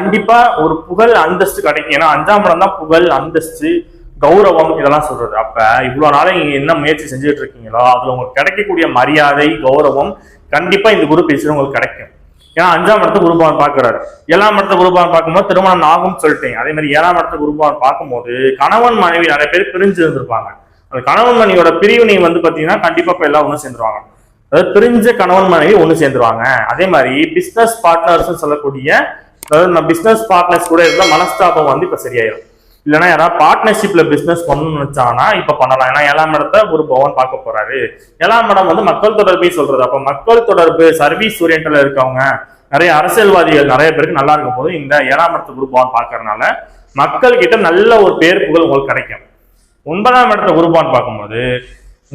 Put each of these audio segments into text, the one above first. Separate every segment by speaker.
Speaker 1: கண்டிப்பா ஒரு புகழ் அந்தஸ்து கிடைக்கும். ஏன்னா 5ஆம் இடம் தான் புகழ் அந்தஸ்து கௌரவம் இதெல்லாம் சொல்றது. அப்ப இவ்வளவு நாளை நீங்க என்ன முயற்சி செஞ்சுட்டு இருக்கீங்களோ அதுல உங்களுக்கு கிடைக்கக்கூடிய மரியாதை கௌரவம் கண்டிப்பா இந்த குரு பேசுறது உங்களுக்கு கிடைக்கும். ஏன்னா 5ஆம் இடத்த குருபவன் பாக்குறாரு. 7ஆம் இடத்த குருபவன் பார்க்கும்போது திருமணம் ஆகும்னு சொல்லிட்டேன். அதே மாதிரி 7ஆம் இடத்த குருபவன் பார்க்கும்போது கணவன் மனைவி நிறைய பேர் பிரிஞ்சு இருந்திருப்பாங்க. அந்த கணவன் மனைவியோட பிரிவினை பாத்தீங்கன்னா கண்டிப்பா இப்ப எல்லாம் ஒண்ணு சேர்ந்துருவாங்க. அதாவது பிரிஞ்ச கணவன் மனைவி ஒண்ணு சேர்ந்துருவாங்க. அதே மாதிரி பிசினஸ் பார்ட்னர்ஸ் சொல்லக்கூடிய, அதாவது பிசினஸ் பார்ட்னர்ஸ் கூட இருந்த மனஸ்தாபம் இப்ப சரியாயிரும். இல்லைன்னா யாராவது பார்ட்னர்ஷிப்ல பிசினஸ் பண்ணணும்னு வச்சாங்கன்னா இப்ப பண்ணலாம். ஏன்னா 7ஆம் இடத்த ஒரு பவன் பார்க்க போறாரு. 7ஆம் இடம் மக்கள் தொடர்பை சொல்றது. அப்ப மக்கள் தொடர்பு சர்வீஸ் ஓரியன்ட்ல இருக்கவங்க நிறைய அரசியல்வாதிகள் நிறைய பேருக்கு நல்லா இருக்கும் போது இந்த 7ஆம் இடத்த குரு பவன் பார்க்கறதுனால மக்கள் கிட்ட நல்ல ஒரு பேர் புகழ் உங்களுக்கு கிடைக்கும். 9ஆம் இடத்த குரு பவன் பார்க்கும்போது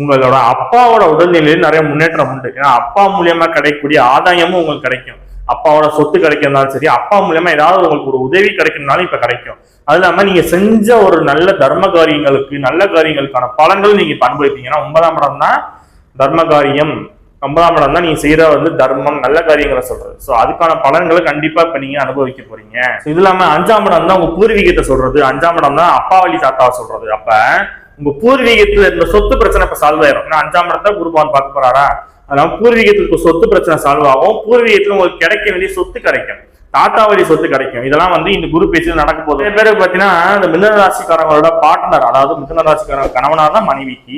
Speaker 1: உங்களோட அப்பாவோட உடல்நிலையில் நிறைய முன்னேற்றம் உண்டு. ஏன்னா அப்பா மூலியமா கிடைக்கக்கூடிய ஆதாயமும் உங்களுக்கு கிடைக்கும். அப்பாவோட சொத்து கிடைக்கிறதுனாலும் சரி, அப்பா மூலியமா ஏதாவது உங்களுக்கு ஒரு உதவி கிடைக்கணும்னாலும் இப்ப கிடைக்கும். அது இல்லாம நீங்க செஞ்ச ஒரு நல்ல தர்ம காரியங்களுக்கு நல்ல காரியங்களுக்கான பலன்கள் நீங்க இப்ப அனுபவிப்பீங்கன்னா 9ஆம் இடம் தான் தர்ம காரியம். 9ஆம் இடம் தான் நீங்க செய்யற தர்மம் நல்ல காரியங்களை சொல்றது. சோ அதுக்கான பலன்களை கண்டிப்பா இப்ப நீங்க அனுபவிக்க போறீங்க. இது இல்லாம 5ஆம் இடம் தான் உங்க பூர்வீகத்தை சொல்றது. 5ஆம் இடம் தான் அப்பா வழி தாத்தாவை சொல்றது. அப்ப உங்க பூர்வீகத்துல இருந்த சொத்து பிரச்சனை இப்ப சால்வ் ஆயிரும். ஏன்னா 5ஆம் இடத்த குருபவன் பார்க்க போறாரா, அதனால பூர்வீகத்துக்கு சொத்து பிரச்சனை சால்வ் ஆகும். பூர்வீகத்துல உங்களுக்கு கிடைக்க வேண்டிய சொத்து கிடைக்கும், தாத்தா வழி சொத்து கிடைக்கும். இதெல்லாம் இந்த குரு பேச்சு நடக்க போகுது. நிறைய பேருக்கு பாத்தீங்கன்னா இந்த மிதுன ராசிக்காரங்களோட பார்ட்னர், அதாவது மிதுன ராசிக்காரங்க கணவனா தான் மனைவிக்கு,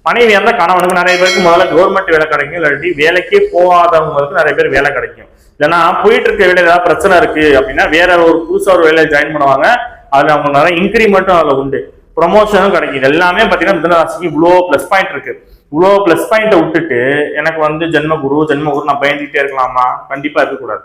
Speaker 1: மனைவியா இருந்தா கணவனுக்கு நிறைய பேருக்கு முதல்ல கவர்மெண்ட் வேலை கிடைக்கும். இல்லாட்டி வேலைக்கே போகாதவங்களுக்கு நிறைய பேர் வேலை கிடைக்கும். இல்லைன்னா போயிட்டு இருக்க வேலை ஏதாவது பிரச்சனை இருக்கு அப்படின்னா வேற ஒரு புதுசா ஒரு வேலையை ஜாயின் பண்ணுவாங்க. அதுல அவங்க நிறைய இன்கிரிமெண்ட்டும் அதுல உண்டு, ப்ரொமோஷனும் கிடைக்கும். எல்லாமே பாத்தீங்கன்னா மிதுன ராசிக்கு இவ்வளோ பிளஸ் பாயிண்ட் இருக்கு. இவ்வளோ பிளஸ் பாயிண்ட்டை விட்டுட்டு எனக்கு ஜென்மகுரு நான் பயந்துகிட்டே இருக்கலாமா? கண்டிப்பா இருக்கக்கூடாது.